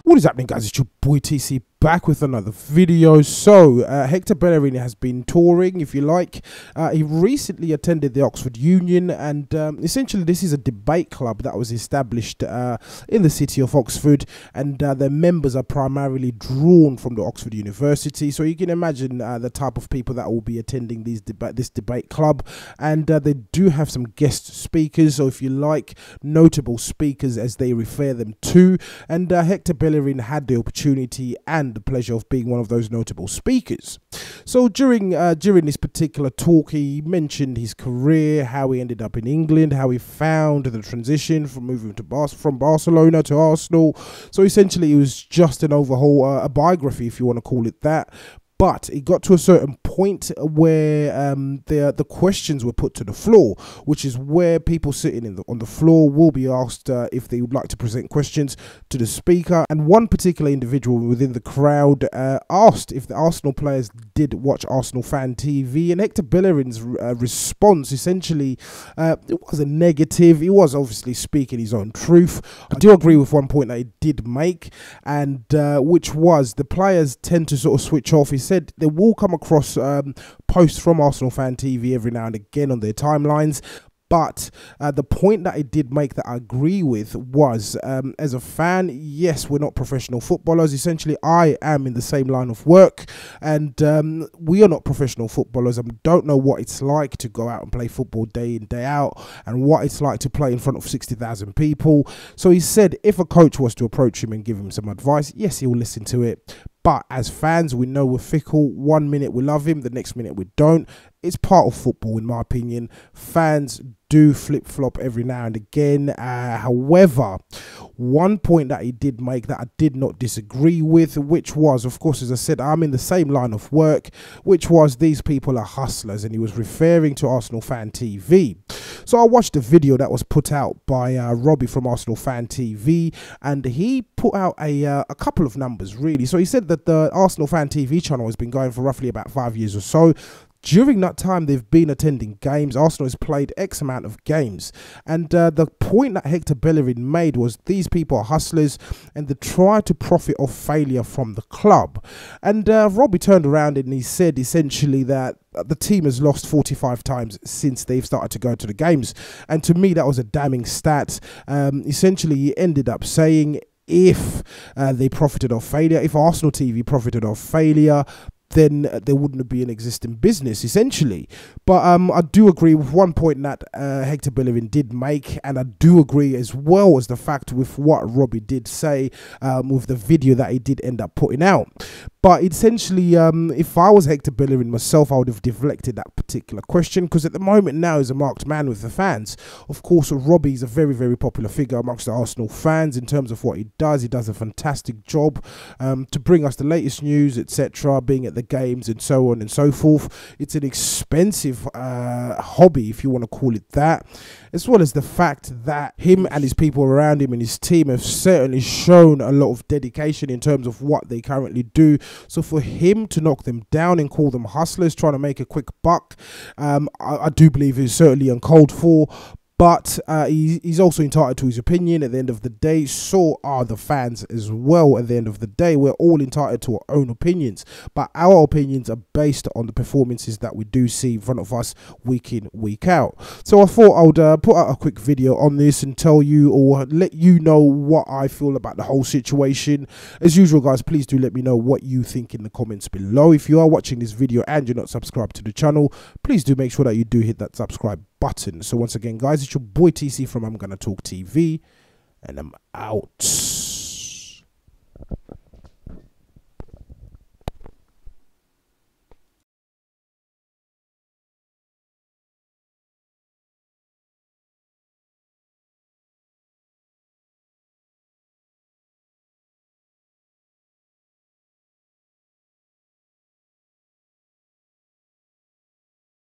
What is happening, guys? It's your boy TC back with another video. So Hector Bellerin has been touring, if you like. He recently attended the Oxford Union, and essentially this is a debate club that was established in the city of Oxford, and their members are primarily drawn from the Oxford University. So you can imagine the type of people that will be attending this debate club, and they do have some guest speakers, so if you like, notable speakers as they refer them to, and Hector Bellerin had the opportunity and the pleasure of being one of those notable speakers. So during this particular talk, he mentioned his career, how he ended up in England, how he found the transition from moving to from Barcelona to Arsenal. So essentially it was just an overhaul, a biography, if you want to call it that. But it got to a certain point where the questions were put to the floor, which is where people sitting on the floor will be asked if they would like to present questions to the speaker. And one particular individual within the crowd asked if the Arsenal players did watch ArsenalFanTV, and Hector Bellerin's response essentially it was a negative. He was obviously speaking his own truth. I do agree with one point that he did make, and which was the players tend to sort of switch off. He said they will come across posts from ArsenalFanTV every now and again on their timelines. But the point that I did make that I agree with was, as a fan, yes, we're not professional footballers. Essentially, I am in the same line of work, and we are not professional footballers. I don't know what it's like to go out and play football day in, day out, and what it's like to play in front of 60,000 people. So he said if a coach was to approach him and give him some advice, yes, he will listen to it. But as fans, we know we're fickle. 1 minute we love him, the next minute we don't. It's part of football, in my opinion. Fans do flip-flop every now and again. However, one point that he did make that I did not disagree with, which was, of course, as I said, I'm in the same line of work, which was these people are hustlers, and he was referring to ArsenalFanTV. So I watched a video that was put out by Robbie from ArsenalFanTV, and he put out a couple of numbers, really. So he said that the ArsenalFanTV channel has been going for roughly about 5 years or so. During that time, they've been attending games. Arsenal has played X amount of games. And the point that Hector Bellerin made was these people are hustlers and they try to profit off failure from the club. And Robbie turned around and he said essentially that the team has lost 45 times since they've started to go to the games. And to me, that was a damning stat. Essentially, he ended up saying if they profited off failure, if Arsenal TV profited off failure, then there wouldn't be an existing business, essentially. But I do agree with one point that Hector Bellerin did make, and I do agree as well as the fact with what Robbie did say with the video that he did end up putting out. But essentially, if I was Hector Bellerin myself, I would have deflected that particular question, because at the moment now he's a marked man with the fans. Of course, Robbie is a very, very popular figure amongst the Arsenal fans in terms of what he does. He does a fantastic job to bring us the latest news, etc., being at the games and so on and so forth. It's an expensive hobby, if you want to call it that, as well as the fact that him and his people around him and his team have certainly shown a lot of dedication in terms of what they currently do. So for him to knock them down and call them hustlers trying to make a quick buck, I do believe is certainly uncalled for. But he's also entitled to his opinion at the end of the day. So are the fans as well at the end of the day. We're all entitled to our own opinions. But our opinions are based on the performances that we do see in front of us week in, week out. So I thought I would put out a quick video on this and tell you or let you know what I feel about the whole situation. As usual, guys, please do let me know what you think in the comments below. If you are watching this video and you're not subscribed to the channel, please do make sure that you do hit that subscribe button. So once again, guys, it's your boy TC from I'm Gonna Talk TV, and I'm out.